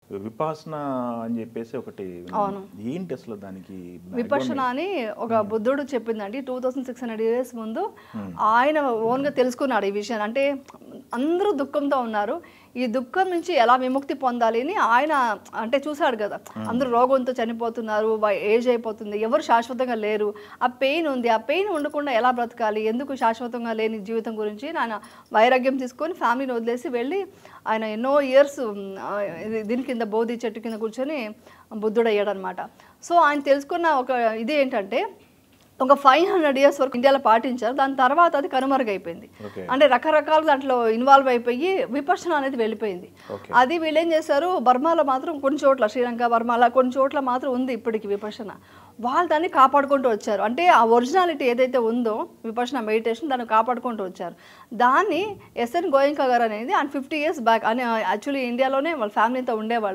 విపాసన అని చెప్పేసి ఒకటి అవును. ఏంటి అసలు దానికి విపర్శన అని ఒక బుద్ధుడు చెప్పిందండి 2600 years ముందు ఆయన ఓన్గా తెలుసుకున్నాడు ఈ విషయాన్ని. అంటే అందరూ దుఃఖంతో ఉన్నారు, ఈ దుఃఖం నుంచి ఎలా విముక్తి పొందాలి అని ఆయన అంటే చూశాడు కదా. అందరూ రోగంతో చనిపోతున్నారు, ఏజ్ అయిపోతుంది, ఎవరు శాశ్వతంగా లేరు, ఆ పెయిన్ ఉంది, ఆ పెయిన్ ఉండకుండా ఎలా బ్రతకాలి, ఎందుకు శాశ్వతంగా లేని జీవితం గురించి ఆయన వైరాగ్యం తీసుకొని ఫ్యామిలీని వదిలేసి వెళ్ళి ఆయన ఎన్నో ఇయర్స్ దీని కింద బోధి చెట్టు కింద కూర్చొని బుద్ధుడు అయ్యాడు అనమాట. సో ఆయన తెలుసుకున్న ఒక ఇది ఏంటంటే ఒక 500 years వరకు ఇండియాలో పాటించారు. దాని తర్వాత అది కనుమరుగైపోయింది. అంటే రకరకాల దాంట్లో ఇన్వాల్వ్ అయిపోయి విపర్శన అనేది వెళ్ళిపోయింది. అది వీళ్ళు ఏం చేశారు, బర్మాలో మాత్రం కొన్ని చోట్ల, శ్రీలంక, బర్మాలో కొన్ని చోట్ల మాత్రం ఉంది ఇప్పటికి విపర్శన. వాళ్ళు దాన్ని కాపాడుకుంటూ వచ్చారు. అంటే ఆ ఒరిజినాలిటీ ఏదైతే ఉందో విపర్శన మెడిటేషన్ దాన్ని కాపాడుకుంటూ వచ్చారు. దాన్ని ఎస్ఎన్ గోయంకా గారు అనేది ఆయన 50 years బ్యాక్ అని యాక్చువల్లీ ఇండియాలోనే వాళ్ళ ఫ్యామిలీతో ఉండేవాళ్ళు.